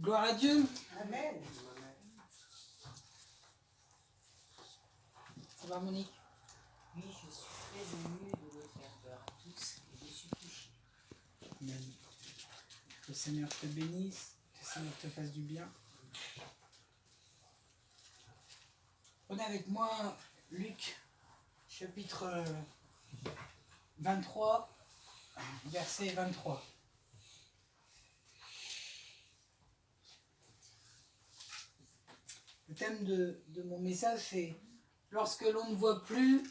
Gloire à Dieu. Amen. Ça va, Monique? Oui, je suis très émue de votre ferveur à tous et je suis touchée. Amen. Que le Seigneur te bénisse, que le Seigneur te fasse du bien. Prenez avec moi Luc, chapitre 23, verset 23. Le thème de mon message, c'est « Lorsque l'on ne voit plus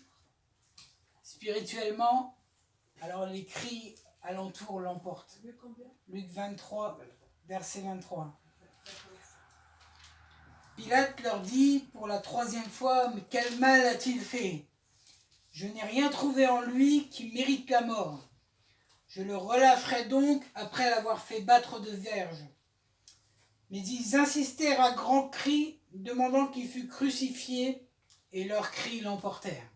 spirituellement, alors les cris alentour l'emportent. » Luc 23, verset 23. Pilate leur dit pour la 3e fois « Mais quel mal a-t-il fait? Je n'ai rien trouvé en lui qui mérite la mort. Je le relâcherai donc après l'avoir fait battre de verges. » Mais ils insistèrent à grands cris, demandant qu'il fût crucifié, et leurs cris l'emportèrent.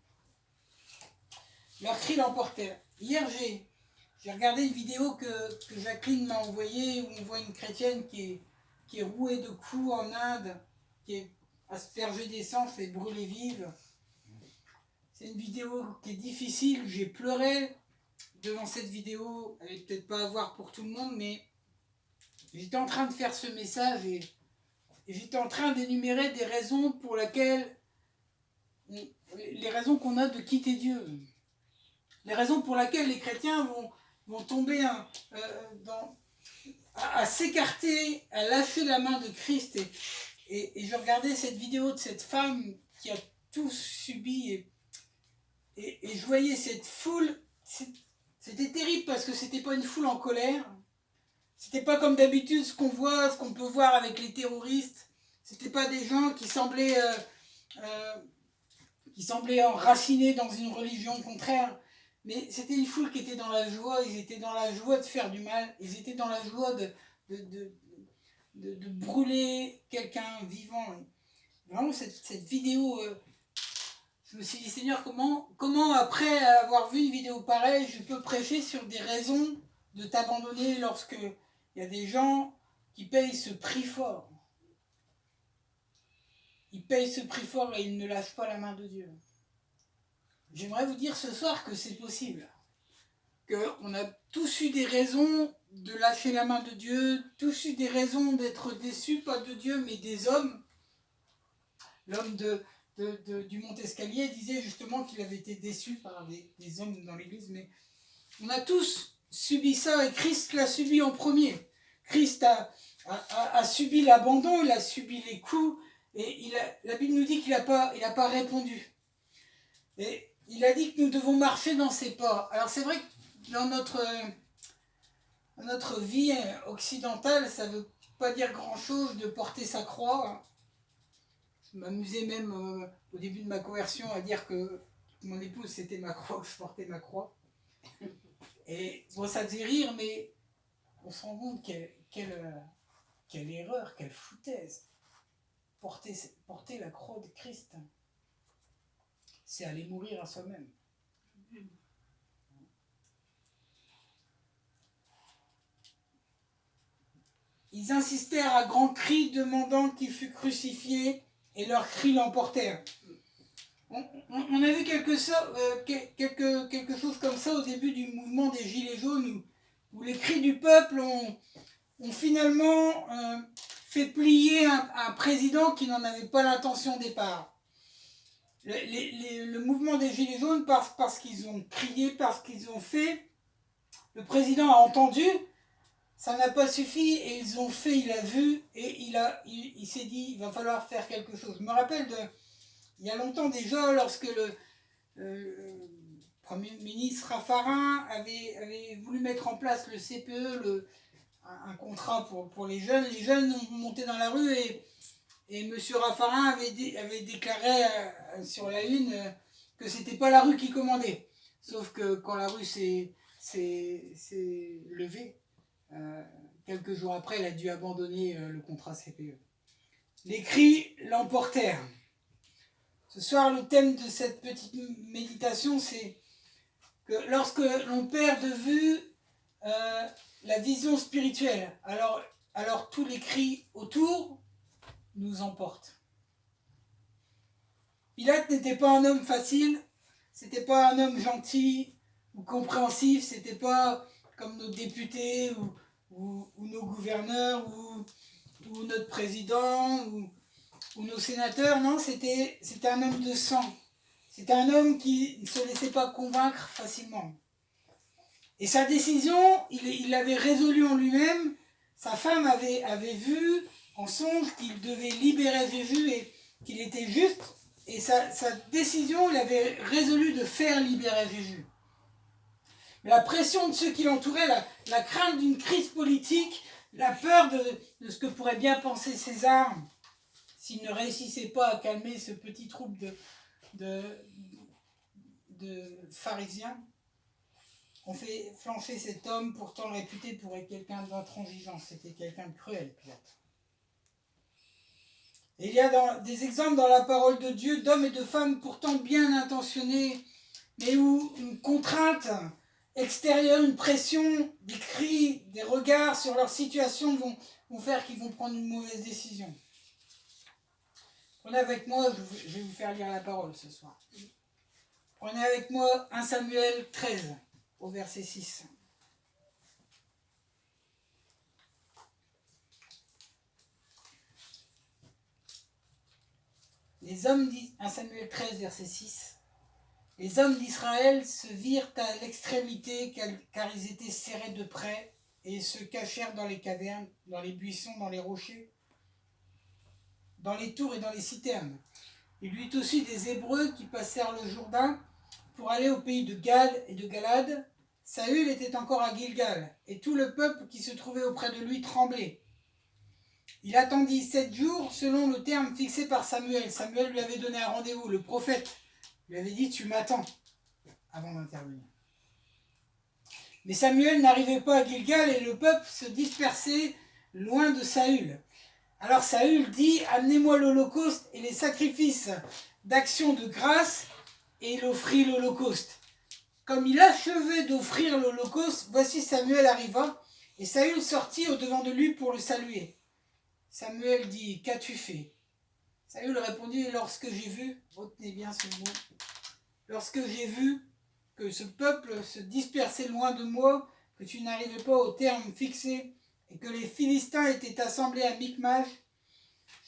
Leurs cris l'emportèrent. Hier, j'ai regardé une vidéo que Jacqueline m'a envoyée, où on voit une chrétienne qui est rouée de coups en Inde, qui est aspergée d'essence et brûlée vive. C'est une vidéo qui est difficile, j'ai pleuré devant cette vidéo. Elle n'est peut-être pas à voir pour tout le monde, mais j'étais en train de faire ce message et j'étais en train d'énumérer des raisons pour lesquelles, les raisons qu'on a de quitter Dieu. Les raisons pour lesquelles les chrétiens vont tomber à s'écarter, à lâcher la main de Christ. Et je regardais cette vidéo de cette femme qui a tout subi et je voyais cette foule. C'était terrible parce que c'était pas une foule en colère. C'était pas comme d'habitude ce qu'on peut voir avec les terroristes. C'était pas des gens qui semblaient enracinés dans une religion contraire. Mais c'était une foule qui était dans la joie. Ils étaient dans la joie de faire du mal. Ils étaient dans la joie de brûler quelqu'un vivant. Vraiment, cette vidéo, je me suis dit, Seigneur, comment après avoir vu une vidéo pareille, je peux prêcher sur des raisons de t'abandonner lorsque il y a des gens qui payent ce prix fort. Ils payent ce prix fort et ils ne lâchent pas la main de Dieu. J'aimerais vous dire ce soir que c'est possible. Qu'on a tous eu des raisons de lâcher la main de Dieu, tous eu des raisons d'être déçus, pas de Dieu, mais des hommes. L'homme du Mont-Escalier disait justement qu'il avait été déçu par des hommes dans l'église, mais on a tous subi ça et Christ l'a subi en premier. Christ a subi l'abandon, il a subi les coups et la Bible nous dit qu'il n'a pas répondu. Et il a dit que nous devons marcher dans ses pas. Alors c'est vrai que dans notre vie occidentale, ça ne veut pas dire grand-chose de porter sa croix. Je m'amusais même au début de ma conversion à dire que mon épouse c'était ma croix, que je portais ma croix. Et bon, ça faisait rire, mais on se rend compte quelle erreur, quelle foutaise. Porter la croix de Christ, c'est aller mourir à soi-même. Ils insistèrent à grands cris, demandant qu'il fût crucifié, et leurs cris l'emportèrent. On a vu quelque chose comme ça au début du mouvement des Gilets jaunes, où les cris du peuple ont finalement fait plier un président qui n'en avait pas l'intention au départ. Le mouvement des Gilets jaunes, parce qu'ils ont crié, parce qu'ils ont fait, le président a entendu, ça n'a pas suffi et ils ont fait, il a vu et il s'est dit il va falloir faire quelque chose. Je me rappelle il y a longtemps déjà, lorsque le Premier ministre Raffarin avait voulu mettre en place le CPE, un contrat pour les jeunes ont monté dans la rue et M. Raffarin avait déclaré sur la une que c'était pas la rue qui commandait. Sauf que quand la rue s'est levée, quelques jours après, il a dû abandonner le contrat CPE. Les cris l'emportèrent. Ce soir, le thème de cette petite méditation, c'est que lorsque l'on perd de vue la vision spirituelle. Alors tous les cris autour nous emportent. Pilate n'était pas un homme facile, c'était pas un homme gentil ou compréhensif, c'était pas comme nos députés ou nos gouverneurs ou notre président ou nos sénateurs. Non, c'était un homme de sang. C'était un homme qui ne se laissait pas convaincre facilement. Et sa décision, il l'avait résolue en lui-même. Sa femme avait vu en songe qu'il devait libérer Jésus et qu'il était juste. Et sa décision, il avait résolu de faire libérer Jésus. Mais la pression de ceux qui l'entouraient, la crainte d'une crise politique, la peur de ce que pourrait bien penser César s'il ne réussissait pas à calmer ce petit troupe de pharisiens, ont fait flancher cet homme pourtant réputé pour être quelqu'un d'intransigeant. C'était quelqu'un de cruel, Pilate. Et il y a des exemples dans la parole de Dieu d'hommes et de femmes pourtant bien intentionnés, mais où une contrainte extérieure, une pression, des cris, des regards sur leur situation vont faire qu'ils vont prendre une mauvaise décision. Prenez avec moi, je vais vous faire lire la parole ce soir. Prenez avec moi 1 Samuel 13, au verset 6. Les hommes 1 Samuel 13, verset 6. Les hommes d'Israël se virent à l'extrémité car ils étaient serrés de près et se cachèrent dans les cavernes, dans les buissons, dans les rochers, dans les tours et dans les citernes. Il y eut aussi des Hébreux qui passèrent le Jourdain pour aller au pays de Gad et de Galad. Saül était encore à Gilgal et tout le peuple qui se trouvait auprès de lui tremblait. Il attendit 7 jours selon le terme fixé par Samuel. Samuel lui avait donné un rendez-vous, le prophète lui avait dit « tu m'attends » avant d'intervenir. Mais Samuel n'arrivait pas à Gilgal et le peuple se dispersait loin de Saül. Alors Saül dit « amenez-moi l'holocauste et les sacrifices d'action de grâce » et il offrit l'holocauste. Comme il achevait d'offrir l'holocauste, voici Samuel arriva et Saül sortit au-devant de lui pour le saluer. Samuel dit « qu'as-tu fait » Saül répondit « lorsque j'ai vu, retenez bien ce mot, lorsque j'ai vu que ce peuple se dispersait loin de moi, que tu n'arrivais pas au terme fixé, et que les Philistins étaient assemblés à Michmash,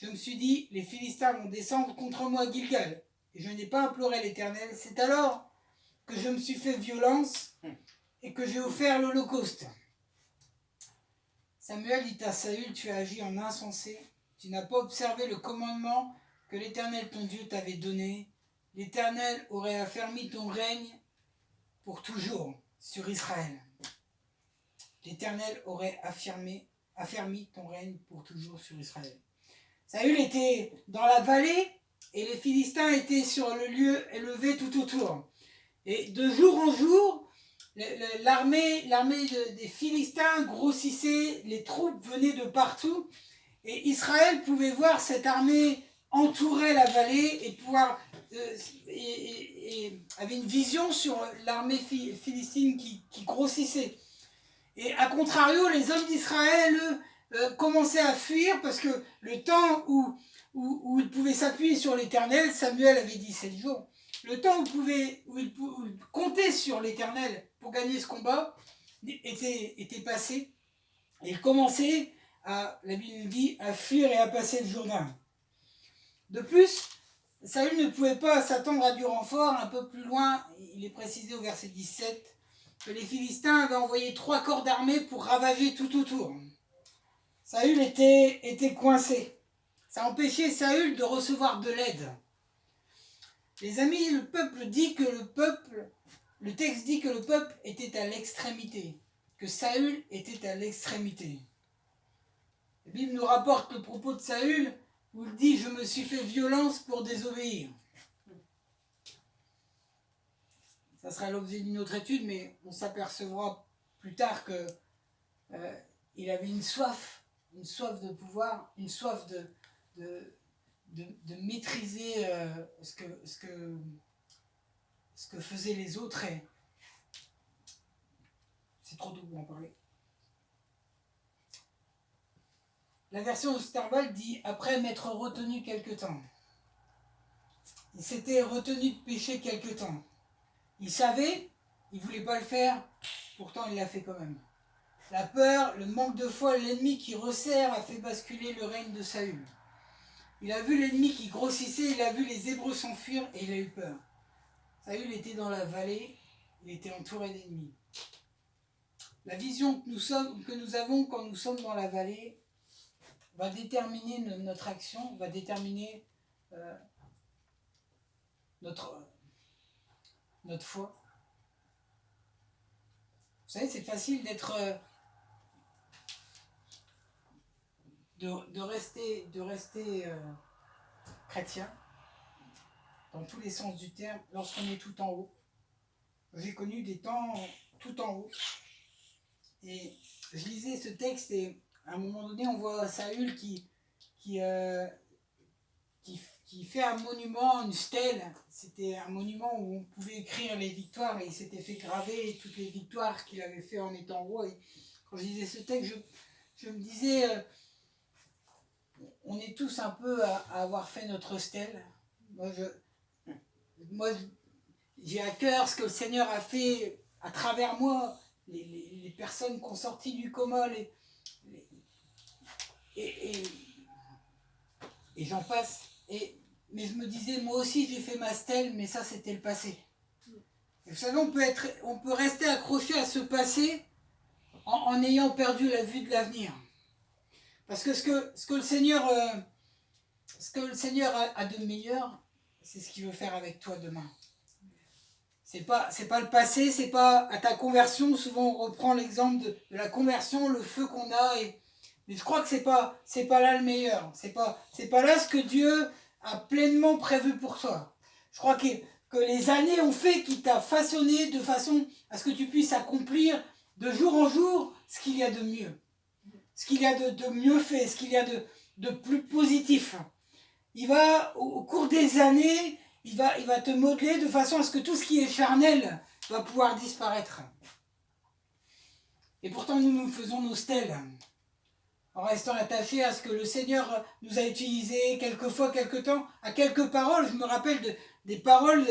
je me suis dit, les Philistins vont descendre contre moi à Gilgal, et je n'ai pas imploré l'Éternel. C'est alors que je me suis fait violence, et que j'ai offert l'holocauste. Samuel dit à Saül, tu as agi en insensé, tu n'as pas observé le commandement que l'Éternel ton Dieu t'avait donné. L'Éternel aurait affermi ton règne pour toujours sur Israël. L'Éternel aurait affermi ton règne pour toujours sur Israël. Saül était dans la vallée et les Philistins étaient sur le lieu élevé tout autour. Et de jour en jour, l'armée des Philistins grossissait, les troupes venaient de partout et Israël pouvait voir cette armée entourer la vallée et pouvoir et avait une vision sur l'armée philistine qui grossissait. Et à contrario, les hommes d'Israël commençaient à fuir parce que le temps où ils pouvaient s'appuyer sur l'Éternel, Samuel avait dit 7 jours, le temps où ils comptaient sur l'Éternel pour gagner ce combat était passé. Et ils commençaient, la Bible nous dit, à fuir et à passer le Jourdain. De plus, Saül ne pouvait pas s'attendre à du renfort. Un peu plus loin, il est précisé au verset 17, que les Philistins avaient envoyé 3 corps d'armée pour ravager tout autour. Saül était coincé. Ça empêchait Saül de recevoir de l'aide. Les amis, le texte dit que le peuple était à l'extrémité, que Saül était à l'extrémité. La Bible nous rapporte le propos de Saül où il dit « je me suis fait violence pour désobéir ». Ça sera l'objet d'une autre étude, mais on s'apercevra plus tard qu'il avait une soif de pouvoir, une soif de maîtriser ce que faisaient les autres. Et c'est trop tôt pour en parler. La version Osterwald dit « Après m'être retenu quelque temps ». Il s'était retenu de pécher quelque temps. Il savait, il ne voulait pas le faire, pourtant il l'a fait quand même. La peur, le manque de foi, l'ennemi qui resserre a fait basculer le règne de Saül. Il a vu l'ennemi qui grossissait, il a vu les Hébreux s'enfuir et il a eu peur. Saül était dans la vallée, il était entouré d'ennemis. La vision que nous avons quand nous sommes dans la vallée va déterminer notre action, va déterminer notre foi. Vous savez, c'est facile d'être... de rester chrétien, dans tous les sens du terme, lorsqu'on est tout en haut. J'ai connu des temps tout en haut. Et je lisais ce texte et à un moment donné, on voit Saül qui fait un monument, une stèle. C'était un monument où on pouvait écrire les victoires et il s'était fait graver toutes les victoires qu'il avait fait en étant roi. Et quand je lisais ce texte, je me disais, on est tous un peu à avoir fait notre stèle. Moi, j'ai à cœur ce que le Seigneur a fait à travers moi, les personnes qui ont sorti du coma, et j'en passe. Mais je me disais, moi aussi j'ai fait ma stèle, mais ça c'était le passé. Et vous savez, on peut rester accroché à ce passé en ayant perdu la vue de l'avenir. Parce que ce que le Seigneur a de meilleur, c'est ce qu'il veut faire avec toi demain. C'est pas le passé, c'est pas à ta conversion. Souvent on reprend l'exemple de la conversion, le feu qu'on a. Mais je crois que c'est pas là le meilleur. C'est pas là ce que Dieu a pleinement prévu pour toi. Je crois que les années ont fait qu'il t'a façonné de façon à ce que tu puisses accomplir de jour en jour ce qu'il y a de mieux. Ce qu'il y a de mieux fait, ce qu'il y a de plus positif. Il va, au cours des années, il va te modeler de façon à ce que tout ce qui est charnel va pouvoir disparaître. Et pourtant, nous faisons nos stèles, en restant attachés à ce que le Seigneur nous a utilisé quelquefois, quelque temps, à quelques paroles. Je me rappelle des paroles,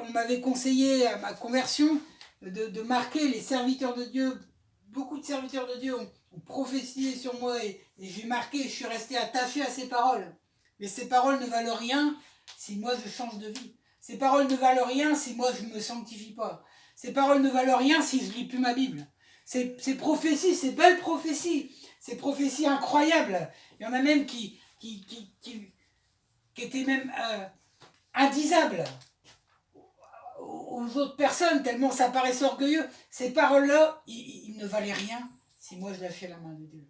on m'avait conseillé à ma conversion de marquer les serviteurs de Dieu. Beaucoup de serviteurs de Dieu ont prophétisé sur moi et j'ai marqué, je suis resté attaché à ces paroles. Mais ces paroles ne valent rien si moi je change de vie. Ces paroles ne valent rien si moi je ne me sanctifie pas. Ces paroles ne valent rien si je ne lis plus ma Bible. Ces prophéties, ces belles prophéties, ces prophéties incroyables, il y en a même qui étaient même indisables aux autres personnes, tellement ça paraissait orgueilleux. Ces paroles-là, ils ne valaient rien si moi je lâchais la main de Dieu.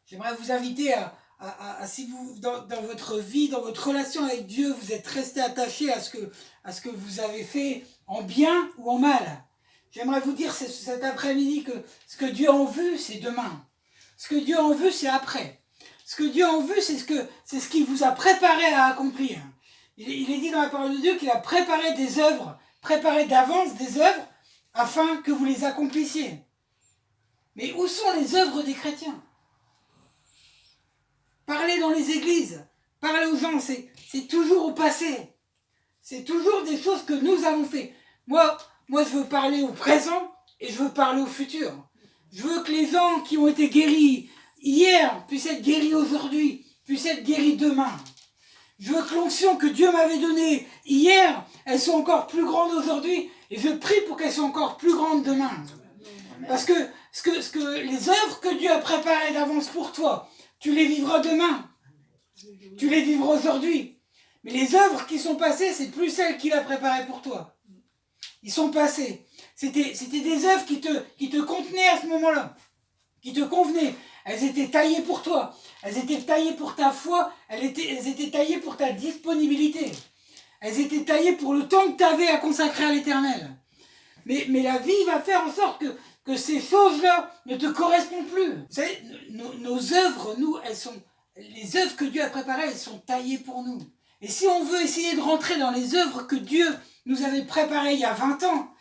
J'aimerais vous inviter si vous, dans votre vie, dans votre relation avec Dieu, vous êtes resté attaché à ce que vous avez fait en bien ou en mal. J'aimerais vous dire cet après-midi que ce que Dieu a en vue, c'est demain. Ce que Dieu a en vue, c'est après. Ce que Dieu a en vue, c'est ce qu'il vous a préparé à accomplir. Il est dit dans la parole de Dieu qu'il a préparé des œuvres, préparé d'avance des œuvres, afin que vous les accomplissiez. Mais où sont les œuvres des chrétiens ? Parler dans les églises, parler aux gens, c'est toujours au passé. C'est toujours des choses que nous avons fait. Moi, je veux parler au présent et je veux parler au futur. Je veux que les gens qui ont été guéris hier puissent être guéris aujourd'hui, puissent être guéris demain. Je veux que l'onction que Dieu m'avait donnée hier, elles sont encore plus grandes aujourd'hui et je prie pour qu'elles soient encore plus grandes demain. Parce que, les œuvres que Dieu a préparées d'avance pour toi, tu les vivras demain. Tu les vivras aujourd'hui. Mais les œuvres qui sont passées, c'est plus celles qu'il a préparées pour toi. Ils sont passés. C'était des œuvres qui te contenaient à ce moment-là, qui te convenaient. Elles étaient taillées pour toi. Elles étaient taillées pour ta foi. Elles étaient taillées pour ta disponibilité. Elles étaient taillées pour le temps que tu avais à consacrer à l'Éternel. Mais la vie va faire en sorte que ces choses-là ne te correspondent plus. Vous savez, nos œuvres, les œuvres que Dieu a préparées, elles sont taillées pour nous. Et si on veut essayer de rentrer dans les œuvres que Dieu nous avait préparées il y a 20 ans,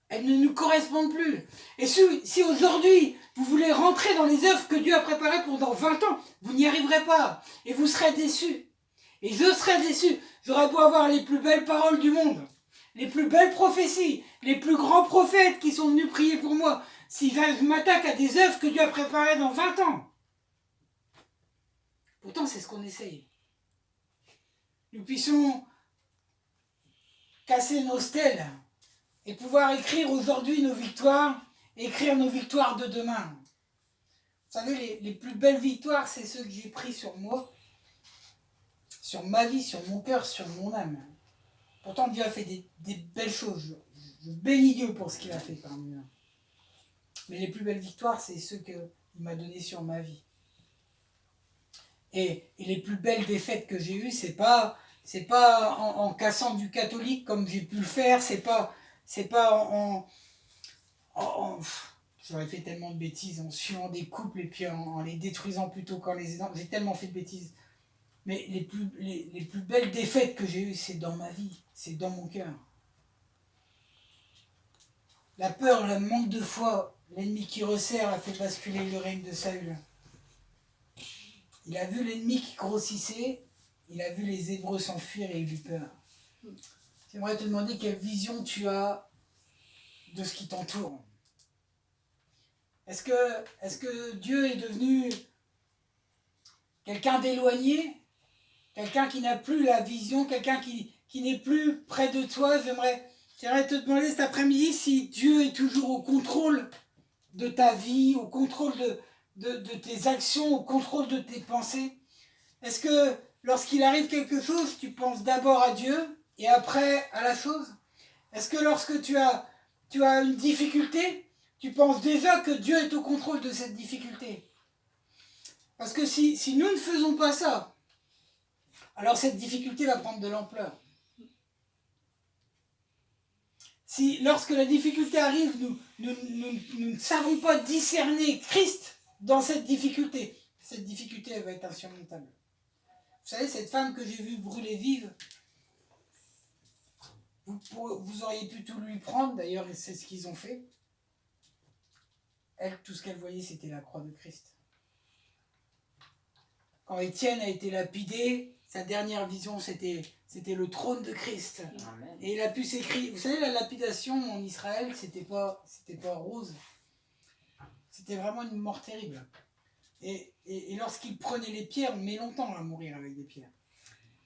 Elles ne nous correspondent plus. Et si aujourd'hui, vous voulez rentrer dans les œuvres que Dieu a préparées pour dans 20 ans, vous n'y arriverez pas. Et vous serez déçus. Et je serai déçu. J'aurais beau avoir les plus belles paroles du monde, les plus belles prophéties, les plus grands prophètes qui sont venus prier pour moi, si je m'attaque à des œuvres que Dieu a préparées dans 20 ans. Pourtant, c'est ce qu'on essaye. Nous puissions casser nos stèles et pouvoir écrire aujourd'hui nos victoires, écrire nos victoires de demain. Vous savez, les plus belles victoires, c'est ceux que j'ai pris sur moi, sur ma vie, sur mon cœur, sur mon âme. Pourtant, Dieu a fait des belles choses. Je bénis Dieu pour ce qu'il a fait parmi nous. Mais les plus belles victoires, c'est ceux qu'il m'a donnés sur ma vie. Et les plus belles défaites que j'ai eues, c'est pas en cassant du catholique comme j'ai pu le faire, c'est pas j'aurais fait tellement de bêtises en suivant des couples et puis en les détruisant plutôt qu'en les aidant. J'ai tellement fait de bêtises. Mais les plus belles défaites que j'ai eues, c'est dans ma vie, c'est dans mon cœur. La peur, le manque de foi, l'ennemi qui resserre a fait basculer le règne de Saül. Il a vu l'ennemi qui grossissait, il a vu les Hébreux s'enfuir et il eut peur. J'aimerais te demander quelle vision tu as de ce qui t'entoure. Est-ce que Dieu est devenu quelqu'un d'éloigné, quelqu'un qui n'a plus la vision, quelqu'un qui n'est plus près de toi? J'aimerais te demander cet après-midi si Dieu est toujours au contrôle de ta vie, au contrôle de tes actions, au contrôle de tes pensées. Est-ce que lorsqu'il arrive quelque chose, tu penses d'abord à Dieu et après à la chose? Est-ce que lorsque tu as une difficulté, tu penses déjà que Dieu est au contrôle de cette difficulté? Parce que si nous ne faisons pas ça, alors cette difficulté va prendre de l'ampleur. Si lorsque la difficulté arrive, nous ne savons pas discerner Christ dans cette difficulté elle va être insurmontable. Vous savez, cette femme que j'ai vue brûler vive, vous auriez pu tout lui prendre, d'ailleurs c'est ce qu'ils ont fait. Elle, tout ce qu'elle voyait, c'était la croix de Christ. Quand Étienne a été lapidé, sa dernière vision, c'était le trône de Christ. Amen. Et il a pu s'écrire. Vous savez, la lapidation en Israël, c'était pas rose. C'était vraiment une mort terrible. Et lorsqu'il prenait les pierres, on met longtemps à mourir avec des pierres.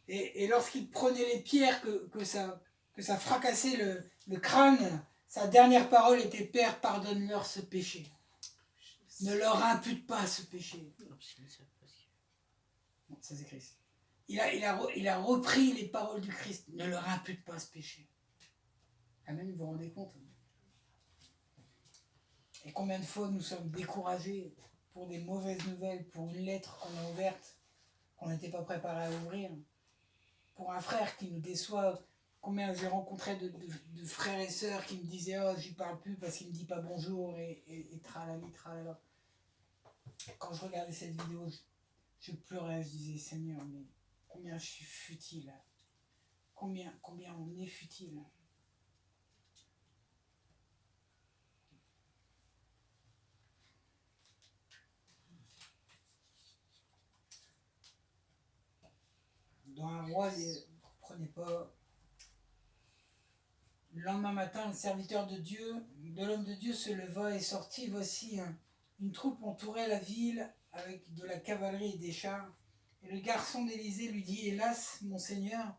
Et lorsqu'il prenait les pierres, que ça fracassait le crâne, sa dernière parole était: Père, pardonne-leur ce péché. Ne leur impute pas ce péché. Non, ça c'est Christ. Il a repris les paroles du Christ. Ne leur impute pas ce péché. Amen, vous vous rendez compte? Et combien de fois nous sommes découragés pour des mauvaises nouvelles, pour une lettre qu'on a ouverte, qu'on n'était pas préparé à ouvrir, pour un frère qui nous déçoit. Combien j'ai rencontré de frères et sœurs qui me disaient: oh, j'y parle plus parce qu'il me dit pas bonjour et tralali, tralala. Quand je regardais cette vidéo, je pleurais, je disais: Seigneur, mais combien je suis futile, combien on est futile. Dans un roi, vous ne comprenez pas. Le lendemain matin, le serviteur de l'homme de Dieu se leva et sortit. Voici une troupe entourait la ville avec de la cavalerie et des chars. Et le garçon d'Élisée lui dit: Hélas, mon Seigneur,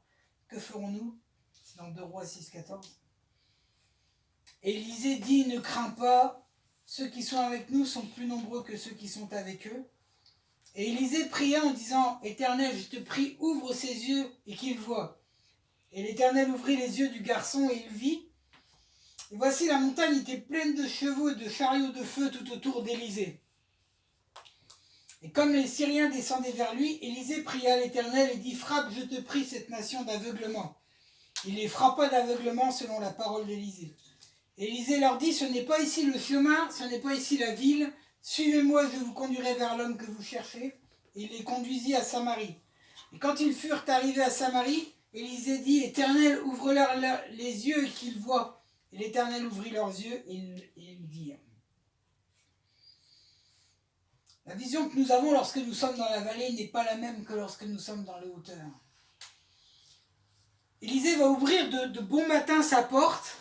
que ferons-nous? C'est dans 2 Rois 6,14. Et Élisée dit: Ne crains pas, ceux qui sont avec nous sont plus nombreux que ceux qui sont avec eux. Et Élisée pria en disant: Éternel, je te prie, ouvre ses yeux et qu'il voie. Et l'Éternel ouvrit les yeux du garçon et il vit. Et voici, la montagne était pleine de chevaux et de chariots de feu tout autour d'Élisée. Et comme les Syriens descendaient vers lui, Élisée pria l'Éternel et dit: Frappe, je te prie, cette nation d'aveuglement. Il les frappa d'aveuglement selon la parole d'Élisée. Élisée leur dit: Ce n'est pas ici le chemin, ce n'est pas ici la ville. Suivez-moi, je vous conduirai vers l'homme que vous cherchez. Et il les conduisit à Samarie. Et quand ils furent arrivés à Samarie, Élisée dit: Éternel, ouvre-leur les yeux et qu'ils voient. Et l'Éternel ouvrit leurs yeux et ils dirent. La vision que nous avons lorsque nous sommes dans la vallée n'est pas la même que lorsque nous sommes dans les hauteurs. Élisée va ouvrir de bon matin sa porte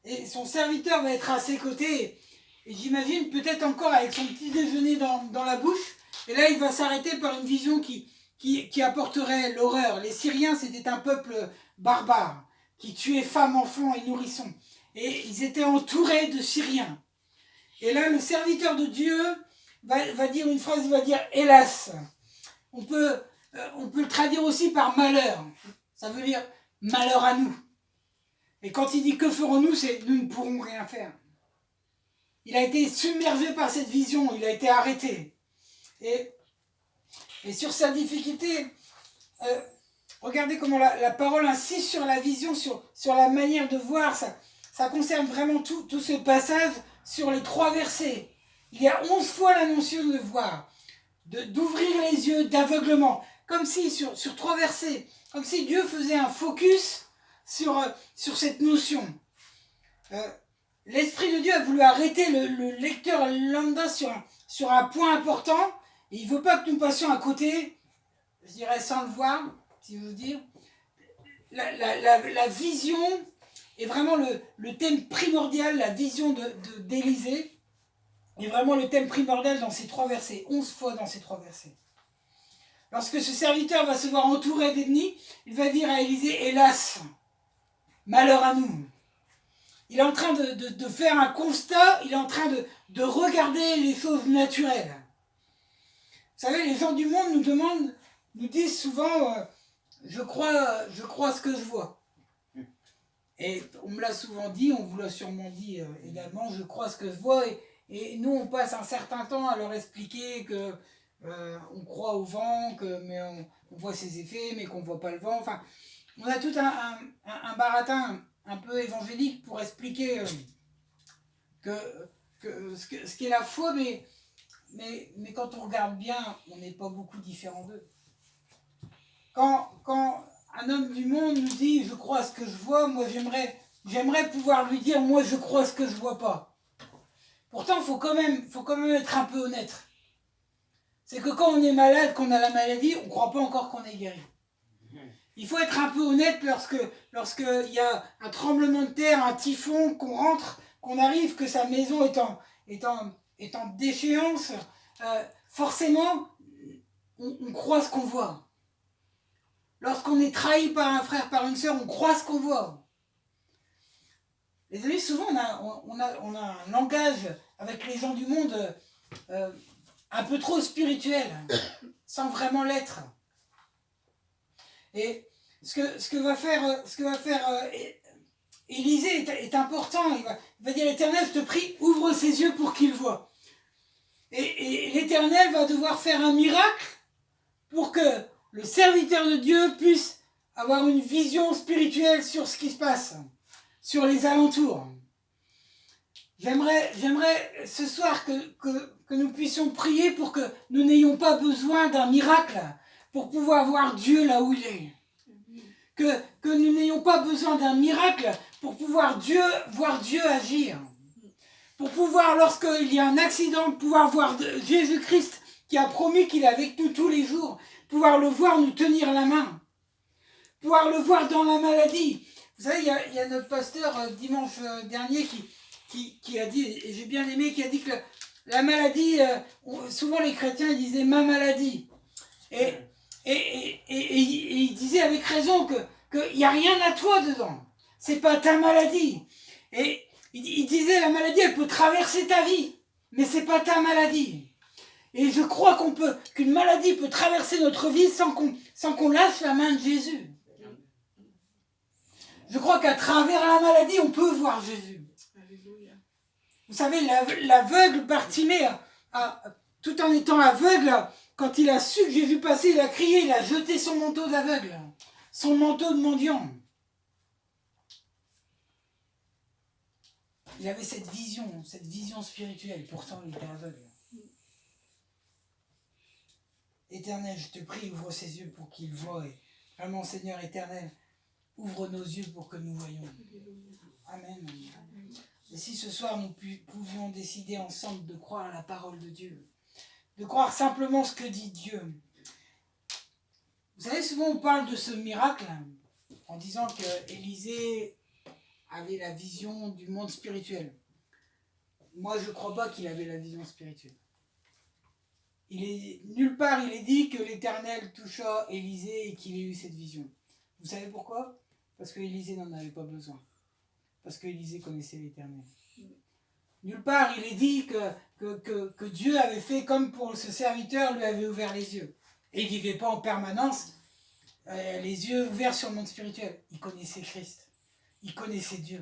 et son serviteur va être à ses côtés. Et j'imagine peut-être encore avec son petit déjeuner dans la bouche. Et là, il va s'arrêter par une vision qui apporterait l'horreur. Les Syriens, c'était un peuple barbare qui tuait femmes, enfants et nourrissons. Et ils étaient entourés de Syriens. Et là, le serviteur de Dieu va dire une phrase, il va dire « hélas ». On peut le traduire aussi par « malheur ». Ça veut dire « malheur à nous ». Et quand il dit « que ferons-nous », c'est « nous ne pourrons rien faire ». Il a été submergé par cette vision, il a été arrêté. Et sur sa difficulté, regardez comment la parole insiste sur la vision, sur la manière de voir. Ça concerne vraiment tout ce passage sur les 3 versets. Il y a 11 fois la notion de voir, d'ouvrir les yeux, d'aveuglement. Comme si, sur 3 versets, comme si Dieu faisait un focus sur cette notion. L'Esprit de Dieu a voulu arrêter le lecteur lambda sur un point important. Et il ne veut pas que nous passions à côté, je dirais sans le voir, si j'ose dire. La vision est vraiment le thème primordial, la vision d'Élisée est vraiment le thème primordial dans ces 3 versets, 11 fois dans ces 3 versets. Lorsque ce serviteur va se voir entouré d'ennemis, il va dire à Élisée, hélas, malheur à nous. Il est en train de faire un constat, il est en train de regarder les choses naturelles. Vous savez, les gens du monde nous disent souvent je crois ce que je vois. Et on me l'a souvent dit, on vous l'a sûrement dit également, je crois ce que je vois. Et nous, on passe un certain temps à leur expliquer que on croit au vent, mais on voit ses effets, mais qu'on ne voit pas le vent. Enfin, on a tout un baratin un peu évangélique pour expliquer ce qu'est la foi, mais quand on regarde bien, on n'est pas beaucoup différent d'eux. Quand un homme du monde nous dit « je crois ce que je vois », moi j'aimerais pouvoir lui dire « moi je crois ce que je vois pas ». Pourtant, il faut quand même être un peu honnête. C'est que quand on est malade, qu'on a la maladie, on ne croit pas encore qu'on est guéri. Il faut être un peu honnête lorsqu'il y a un tremblement de terre, un typhon, qu'on rentre, qu'on arrive, que sa maison est en déchéance. Forcément, on croit ce qu'on voit. Lorsqu'on est trahi par un frère, par une sœur, on croit ce qu'on voit. Les amis, souvent on a un langage avec les gens du monde un peu trop spirituel, sans vraiment l'être. Et ce que va faire Élisée est important. Il va dire, l'Éternel, je te prie, ouvre ses yeux pour qu'il voie. Et l'Éternel va devoir faire un miracle pour que le serviteur de Dieu puisse avoir une vision spirituelle sur ce qui se passe, sur les alentours. J'aimerais ce soir que nous puissions prier pour que nous n'ayons pas besoin d'un miracle pour pouvoir voir Dieu là où il est. Que nous n'ayons pas besoin d'un miracle pour pouvoir voir Dieu agir. Pour pouvoir, lorsqu'il y a un accident, pouvoir voir Jésus-Christ qui a promis qu'il est avec nous tous les jours, pouvoir le voir nous tenir la main, pouvoir le voir dans la maladie. Vous savez, il y a notre pasteur dimanche dernier qui a dit, et j'ai bien aimé, qui a dit que la maladie, souvent les chrétiens disaient « ma maladie ». Et il disait avec raison qu'il n'y a rien à toi dedans. C'est pas ta maladie. Et il disait la maladie, elle peut traverser ta vie, mais c'est pas ta maladie. Et je crois qu'une maladie peut traverser notre vie sans qu'on lâche la main de Jésus. Je crois qu'à travers la maladie, on peut voir Jésus. Vous savez, l'aveugle Bartimée, tout en étant aveugle, quand il a su que Jésus passait, il a crié, il a jeté son manteau d'aveugle, son manteau de mendiant. Il avait cette vision spirituelle, pourtant il était aveugle. Éternel, je te prie, ouvre ses yeux pour qu'il voie. Et vraiment, Seigneur éternel, ouvre nos yeux pour que nous voyions. Amen. Et si ce soir nous pouvions décider ensemble de croire à la parole de Dieu, de croire simplement ce que dit Dieu. Vous savez, souvent on parle de ce miracle en disant que Élisée avait la vision du monde spirituel. Moi, je ne crois pas qu'il avait la vision spirituelle. Nulle part il est dit que l'Éternel toucha Élisée et qu'il ait eu cette vision. Vous savez pourquoi? Parce que Élisée n'en avait pas besoin. Parce que Élisée connaissait l'Éternel. Nulle part il est dit que Dieu avait fait comme pour ce serviteur, lui avait ouvert les yeux. Et il ne vivait pas en permanence les yeux ouverts sur le monde spirituel. Il connaissait Christ. Il connaissait Dieu.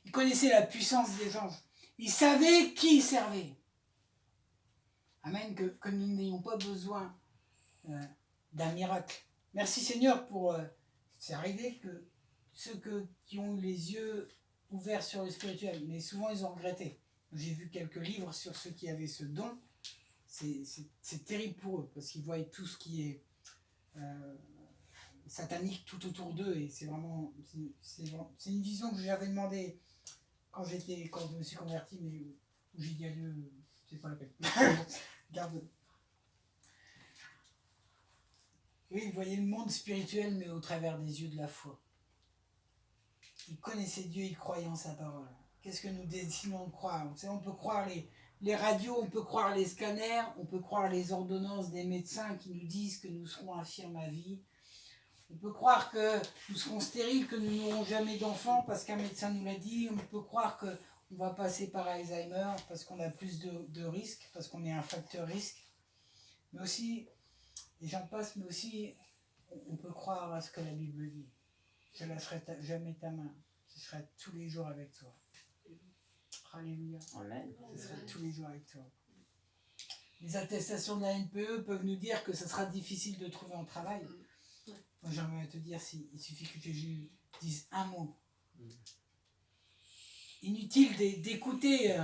Il connaissait la puissance des anges. Il savait qui il servait. Amen, que nous n'ayons pas besoin d'un miracle. Merci Seigneur pour... c'est arrivé que ceux qui ont eu les yeux ouverts sur le spirituel, mais souvent ils ont regretté. J'ai vu quelques livres sur ceux qui avaient ce don. C'est terrible pour eux, parce qu'ils voient tout ce qui est satanique tout autour d'eux, et c'est vraiment... C'est une vision que j'avais demandé quand je me suis converti, mais où j'ai dit à Dieu, c'est pas la peine. Garde. Oui, il voyait le monde spirituel, mais au travers des yeux de la foi. Il connaissait Dieu, il croyait en sa parole. Qu'est-ce que nous décidons de croire? Vous savez, on peut croire les radios, on peut croire les scanners, on peut croire les ordonnances des médecins qui nous disent que nous serons infirmes à vie. On peut croire que nous serons stériles, que nous n'aurons jamais d'enfants parce qu'un médecin nous l'a dit. On peut croire qu'on va passer par Alzheimer parce qu'on a plus de risques, parce qu'on est un facteur risque. Mais aussi, et j'en passe, mais aussi, on peut croire à ce que la Bible dit. Je ne lâcherai jamais ta main. Je serai tous les jours avec toi. Alléluia. Amen. Je serai tous les jours avec toi. Les attestations de la NPE peuvent nous dire que ce sera difficile de trouver un travail. Moi, j'aimerais te dire, il suffit que Jésus dise un mot. Inutile d'écouter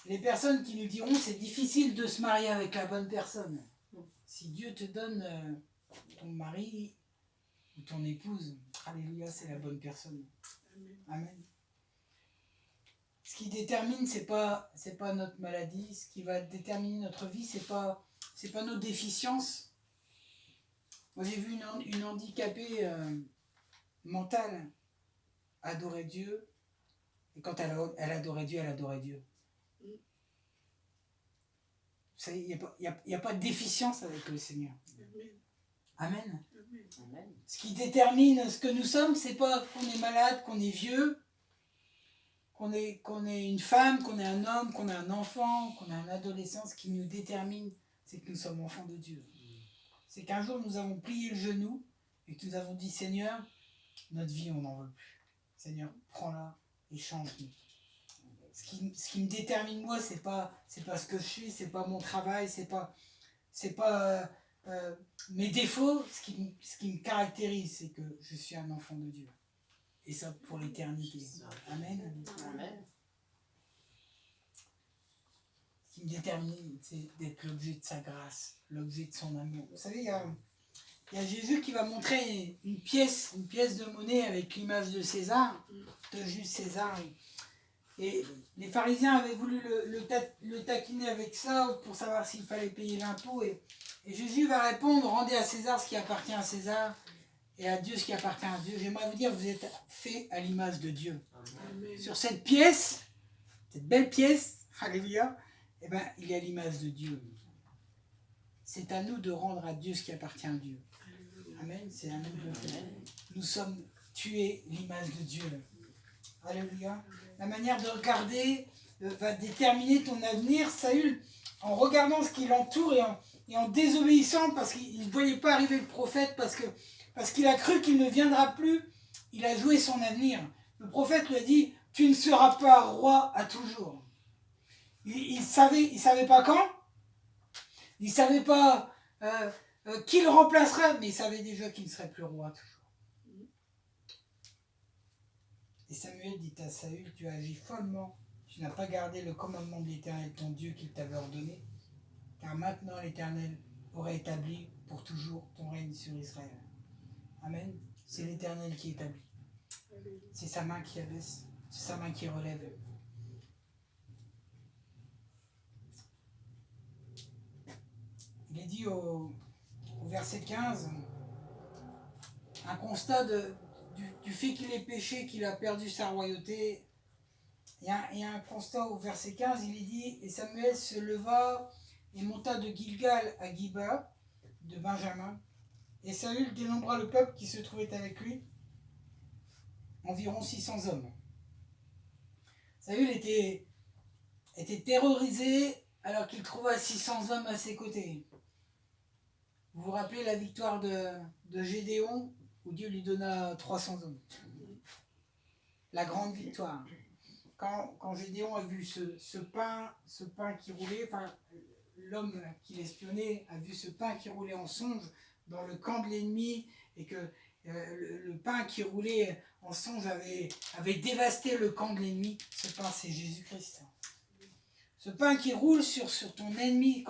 les personnes qui nous diront c'est difficile de se marier avec la bonne personne. Si Dieu te donne ton mari ou ton épouse, alléluia, c'est la bonne personne. Amen. Ce qui détermine, c'est pas notre maladie. Ce qui va déterminer notre vie, c'est pas nos déficiences. Moi, j'ai vu une handicapée mentale adorer Dieu. Et quand elle adorait Dieu, elle adorait Dieu. Vous savez, il n'y a pas de déficience avec le Seigneur. Amen. Amen. Ce qui détermine ce que nous sommes, c'est pas qu'on est malade, qu'on est vieux, qu'on est une femme, qu'on est un homme, qu'on est un enfant, qu'on est un adolescent. Ce qui nous détermine, c'est que nous sommes enfants de Dieu. C'est qu'un jour nous avons plié le genou et que nous avons dit Seigneur, notre vie on n'en veut plus. Seigneur, prends-la et change-nous. Ce qui me détermine moi, c'est pas ce que je suis, c'est pas mon travail, c'est pas mes défauts. Ce qui me caractérise, c'est que je suis un enfant de Dieu. Et ça pour l'éternité. Amen. Amen. Ce qui me détermine, c'est d'être l'objet de sa grâce, l'objet de son amour. Vous savez, il y a Jésus qui va montrer une pièce de monnaie avec l'image de César, de Jules César. Et les pharisiens avaient voulu le taquiner avec ça pour savoir s'il fallait payer l'impôt. Et Jésus va répondre, rendez à César ce qui appartient à César et à Dieu ce qui appartient à Dieu. J'aimerais vous dire, vous êtes fait à l'image de Dieu. Amen. Sur cette pièce, cette belle pièce, alléluia, eh ben, il y a l'image de Dieu. C'est à nous de rendre à Dieu ce qui appartient à Dieu. Amen. C'est à nous de le faire. Nous sommes tués l'image de Dieu. Alléluia. La manière de regarder va déterminer ton avenir. Saül, en regardant ce qui l'entoure et en désobéissant parce qu'il ne voyait pas arriver le prophète, parce qu'il a cru qu'il ne viendra plus, il a joué son avenir. Le prophète lui a dit, tu ne seras pas roi à toujours. Il savait pas quand, il savait pas qui le remplacerait, mais il savait déjà qu'il ne serait plus roi toujours. Et Samuel dit à Saül, tu as agi follement, tu n'as pas gardé le commandement de l'Éternel ton Dieu qu'il t'avait ordonné, car maintenant l'Éternel aurait établi pour toujours ton règne sur Israël. Amen. C'est l'Éternel qui établit. C'est sa main qui abaisse, c'est sa main qui relève. Il est dit au verset 15, un constat du fait qu'il ait péché, qu'il a perdu sa royauté. Il y a un constat au verset 15, il est dit, et Samuel se leva et monta de Gilgal à Giba, de Benjamin, et Saül dénombra le peuple qui se trouvait avec lui, environ 600 hommes. Saül était terrorisé alors qu'il trouva 600 hommes à ses côtés. Vous vous rappelez la victoire de Gédéon, où Dieu lui donna 300 hommes. La grande victoire. Quand Gédéon a vu ce pain qui roulait, enfin, l'homme qui l'espionnait a vu ce pain qui roulait en songe dans le camp de l'ennemi, et que le pain qui roulait en songe avait dévasté le camp de l'ennemi. Ce pain, c'est Jésus-Christ. Ce pain qui roule sur ton ennemi,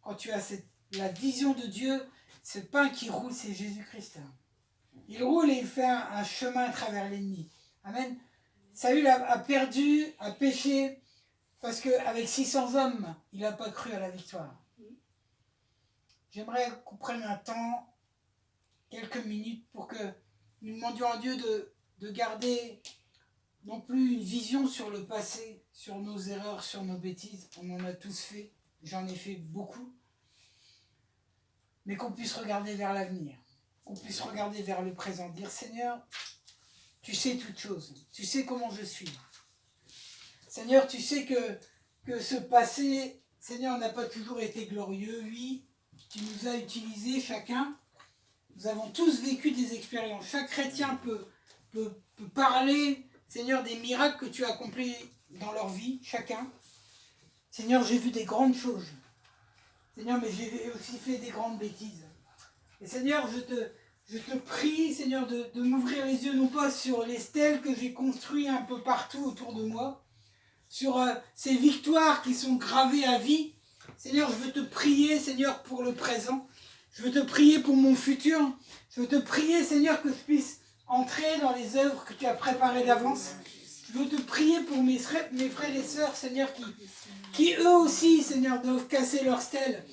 quand tu as la vision de Dieu, ce pain qui roule, c'est Jésus-Christ. Il roule et il fait un chemin à travers l'ennemi. Amen. Saül a perdu, a péché, parce qu'avec 600 hommes, il n'a pas cru à la victoire. J'aimerais qu'on prenne un temps, quelques minutes, pour que nous demandions à Dieu de garder non plus une vision sur le passé, sur nos erreurs, sur nos bêtises. On en a tous fait, j'en ai fait beaucoup. Mais qu'on puisse regarder vers l'avenir, qu'on puisse regarder vers le présent, dire Seigneur, tu sais toutes choses, tu sais comment je suis. Seigneur, tu sais que ce passé, Seigneur, n'a pas toujours été glorieux. Oui, tu nous as utilisés chacun. Nous avons tous vécu des expériences. Chaque chrétien peut parler, Seigneur, des miracles que tu as accomplis dans leur vie, chacun. Seigneur, j'ai vu des grandes choses. Seigneur, mais j'ai aussi fait des grandes bêtises. Et Seigneur, je te prie, Seigneur, de m'ouvrir les yeux, non pas sur les stèles que j'ai construites un peu partout autour de moi, sur ces victoires qui sont gravées à vie. Seigneur, je veux te prier, Seigneur, pour le présent. Je veux te prier pour mon futur. Je veux te prier, Seigneur, que je puisse entrer dans les œuvres que tu as préparées d'avance. Je veux te prier pour mes frères et sœurs, Seigneur, qui eux aussi, Seigneur, doivent casser leurs stèles.